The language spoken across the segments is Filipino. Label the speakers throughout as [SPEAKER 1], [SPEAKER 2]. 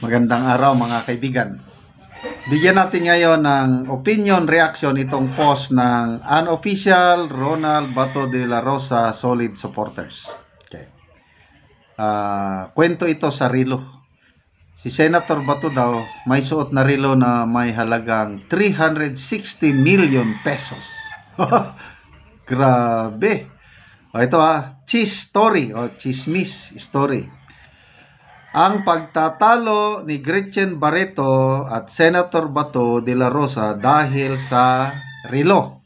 [SPEAKER 1] Magandang araw mga kaibigan. Bigyan natin ngayon ng opinion reaction itong post ng unofficial Ronald Bato de la Rosa Solid Supporters. Okay. Kwento ito sa relo. Si Senator Bato daw may suot na relo na may halagang 360 million pesos. Grabe. Ito cheese story o chismis story. Ang pagtatalo ni Gretchen Barreto at Senator Bato de la Rosa dahil sa relo.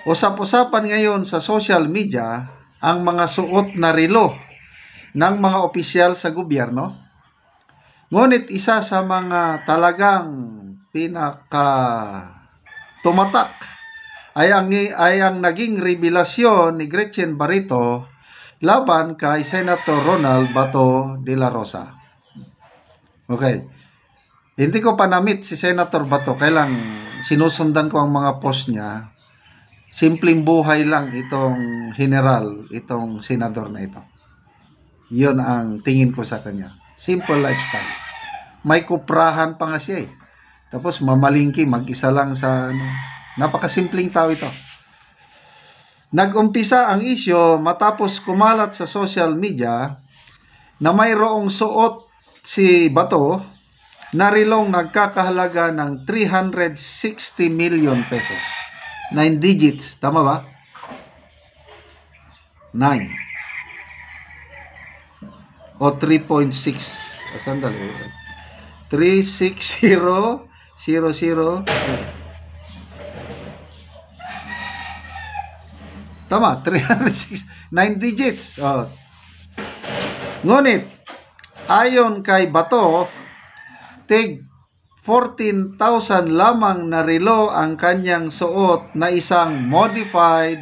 [SPEAKER 1] Usap-usapan ngayon sa social media ang mga suot na relo ng mga opisyal sa gobyerno. Ngunit isa sa mga talagang pinaka tumatak ay ang naging revelasyon ni Gretchen Barreto laban kay Senator Ronald Bato de la Rosa. Okay. Hindi ko pa na-meet si Senator Bato. Kailang sinusundan ko ang mga post niya. Simpleng buhay lang itong general, itong senador na ito. Yun ang tingin ko sa kanya. Simple lifestyle. May kuprahan pa nga siya eh. Tapos mamalingki, mag-isa lang sa napakasimpleng tao ito. Nag-umpisa ang isyo matapos kumalat sa social media na mayroong suot si Bato na relong nagkakahalaga ng 360 million pesos. 9 digits, tama ba? 9. O 3.6. Sandali. 36000. Tama, 306, 9 digits. Oh. Ngunit, ayon kay Bato, tig 14,000 lamang na relo ang kanyang suot na isang modified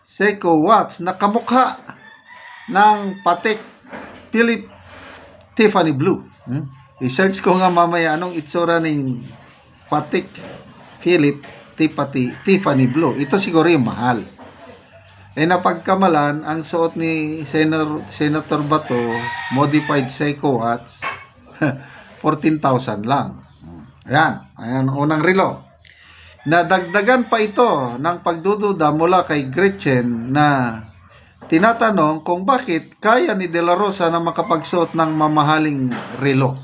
[SPEAKER 1] Seiko watch na kamukha ng Patek Philippe Tiffany Blue. I-search ko nga mamaya anong itsura ng Patek Philippe Tiffany Blue. Ito siguro yung mahal. Napagkamalan ang suot ni Senator Bato, modified Seiko watch, 14,000 lang. Ayan, unang relo. Nadagdagan pa ito ng pagdududa mula kay Gretchen na tinatanong kung bakit kaya ni De La Rosa na makapagsuot ng mamahaling relo.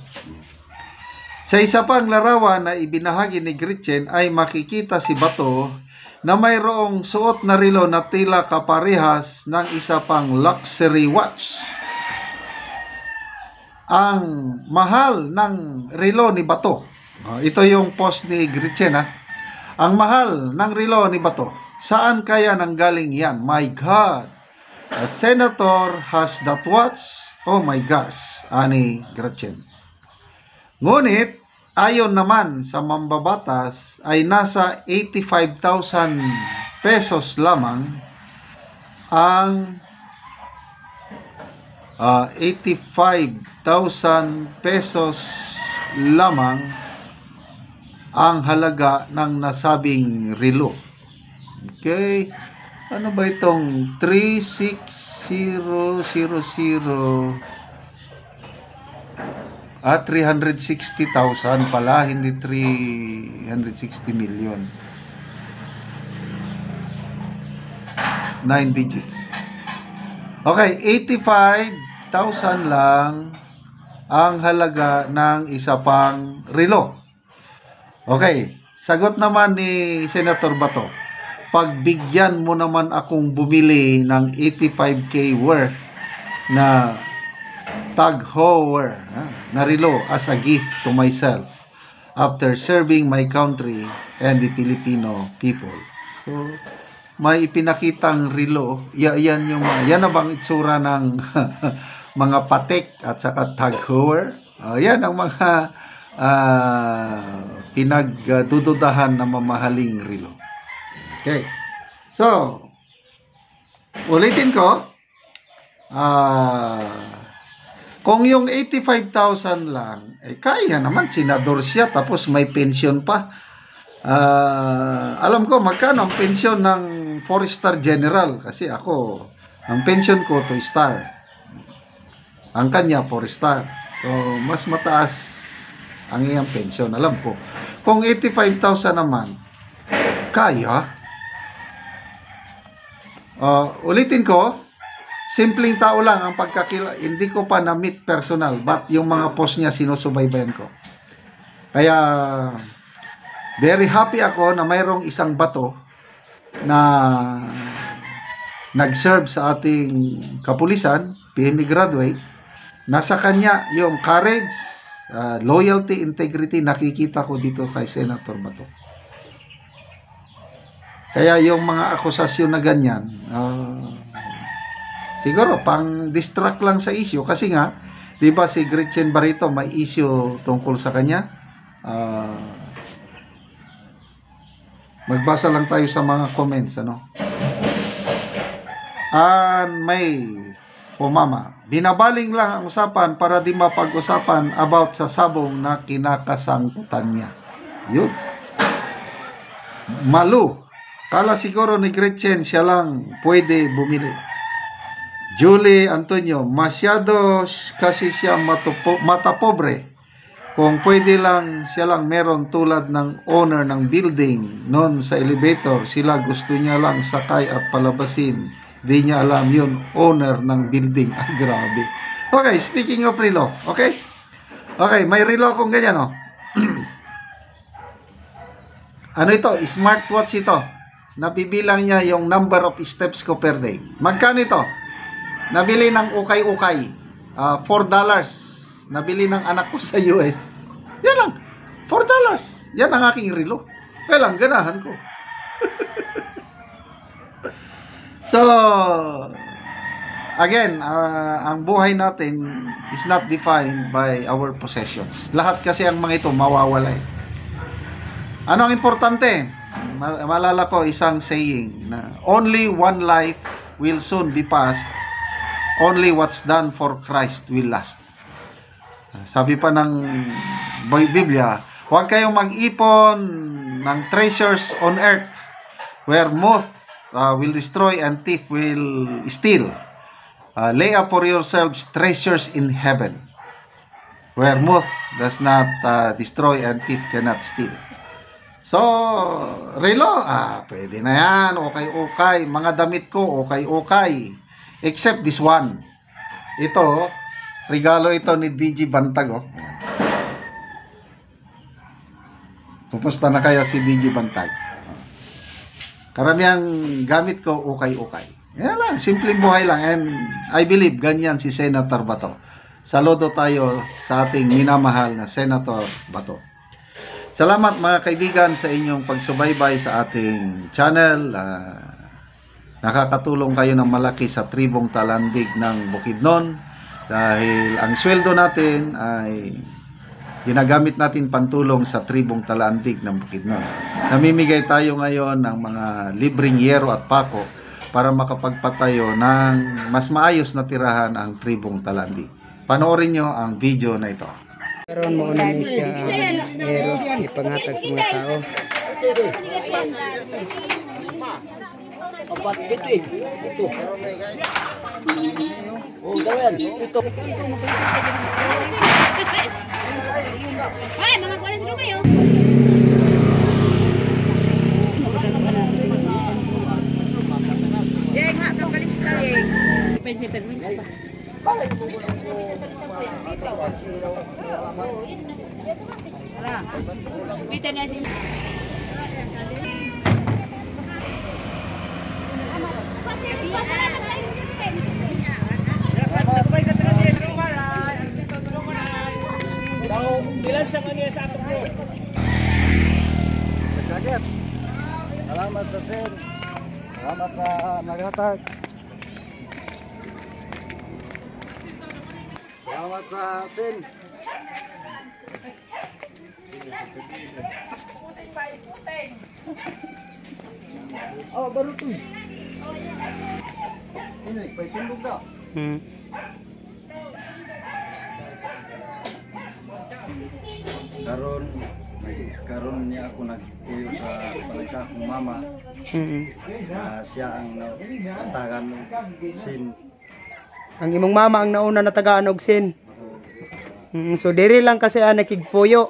[SPEAKER 1] Sa isa pang larawan na ibinahagi ni Gretchen ay makikita si Bato na mayroong suot na relo na tila kaparehas ng isa pang luxury watch. Ang mahal ng relo ni Bato. Ito yung post ni Gretchen. Ang mahal ng relo ni Bato. Saan kaya nanggaling yan? My God! A senator has that watch? Oh my gosh! Ani Gretchen. Ngunit, ayon naman sa mambabatas ay nasa 85,000 pesos lamang ang 85,000 pesos lamang ang halaga ng nasabing relo. Okay. Ano ba itong 36000? 360,000 pala, hindi 360 million. 9 digits. Okay, 85,000 lang ang halaga ng isa pang relo. Okay, sagot naman ni Senator Bato. Pagbigyan mo naman akong bumili ng 85K worth na Tag Heuer na relo as a gift to myself after serving my country and the Filipino people. So, may ipinakitang relo. Yan na bang itsura ng mga Patek at saka Tag Heuer? Yan ang mga pinagdududahan na mamahaling relo. Okay. So, ulitin ko. Kung yung 85,000 lang, kaya naman, senador siya, tapos may pension pa. Alam ko, magkano ang pension ng 4-star general? Kasi ako, ang pension ko 2-star. Ang kanya 4-star. So, mas mataas ang iyang pensyon. Alam ko. Kung 85,000 naman, kaya. Ulitin ko, simpleng tao lang ang hindi ko pa na-meet personal, but yung mga post niya sinusubaybayan ko. Kaya, very happy ako na mayroong isang bato na nag-serve sa ating kapulisan, PME graduate. Nasa kanya yung courage, loyalty, integrity, nakikita ko dito kay Senator Bato. Kaya yung mga akusasyon na ganyan, siguro pang distract lang sa issue. Kasi nga, di ba si Gretchen Barreto may issue tungkol sa kanya? Magbasa lang tayo sa mga comments, ano? May Mama, binabaling lang ang usapan para di mapag-usapan about sa sabong na kinakasangkutan niya. Yun. Malu, kala siguro ni Gretchen siya lang pwede bumili. Julie Antonio, masyado kasi siya matapobre. Kung pwede lang siya lang meron tulad ng owner ng building noon sa elevator, sila gusto niya lang sakay at palabasin. Di niya alam yun, owner ng building. Ay, grabe. Okay, speaking of relo, okay? Okay, may relo akong ganyan, oh. Ano ito? Smartwatch ito. Nabibilang niya yung number of steps ko per day. Magkano ito? Nabili ng ukay-ukay. $4. Nabili ng anak ko sa US. Yan lang. $4. Yan ang aking relo. Kaya lang, ganahan ko. So, again, ang buhay natin is not defined by our possessions. Lahat kasi ang mga ito mawawala. Ano ang importante? Malala ko isang saying na only one life will soon be passed. Only what's done for Christ will last. Sabi pa ng Biblia, huwag kayong mag-ipon ng treasures on earth where moth will destroy and thief will steal. Lay up for yourselves treasures in heaven where moth does not destroy and thief cannot steal. So, relo, pwede na yan. Okay. Mga damit ko, okay. Except this one. Ito, regalo ito ni DG Bantag. Kumusta na kaya si DG Bantag? Karamihan gamit ko, okay. Yan lang, simpleng buhay lang. And I believe, ganyan si Senator Bato. Saludo tayo sa ating minamahal na Senator Bato. Salamat mga kaibigan sa inyong pagsubaybay sa ating channel. Nakakatulong kayo ng malaki sa tribong Talandig ng Bukidnon. Dahil ang sweldo natin ay ginagamit natin pantulong sa tribong Talandig ng Bukidnon. Namimigay tayo ngayon ng mga libreng yero at pako para makapagpatayo ng mas maayos na tirahan ang tribong Talandig. Panoorin nyo ang video na ito.
[SPEAKER 2] Karon mo na ni siya yero ipangatag sa mga tao.
[SPEAKER 3] Opat ito. Oh, dawan ito.
[SPEAKER 4] Ay, mga kuwan sino kayo? Yang nga kapalista Pensitan wins pa. Kita na si
[SPEAKER 2] Salamat sa sen. Salamat sa naghatag. Salamat sa sen. Oh, baru tu. Ini, baik tunduk dah. Karon niya ako nagpuyo sa balay sa akong mama. Siya ang natagan sin.
[SPEAKER 3] Ang imong mama ang nauna natagaan og sin.
[SPEAKER 5] So diri lang kasi nakigpuyo.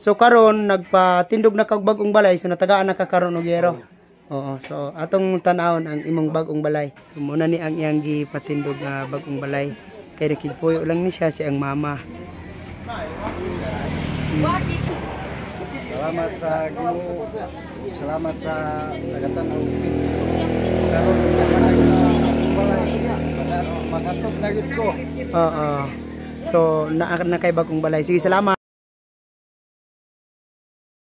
[SPEAKER 5] So karon nagpatindog na kag bagong balay so natagaan na ka karon og yero. Oo, so atong tan-awon ang imong bagong balay. So, muna ni ang iyang gipatindog nga bagong balay. Kay nakigpuyo lang ni siya si ang mama.
[SPEAKER 2] Salamat sa Ginoo. Salamat sa nagatan-aw karon makatop na gid ko.
[SPEAKER 5] Oo. So na kay bagong balay. Sige, salamat.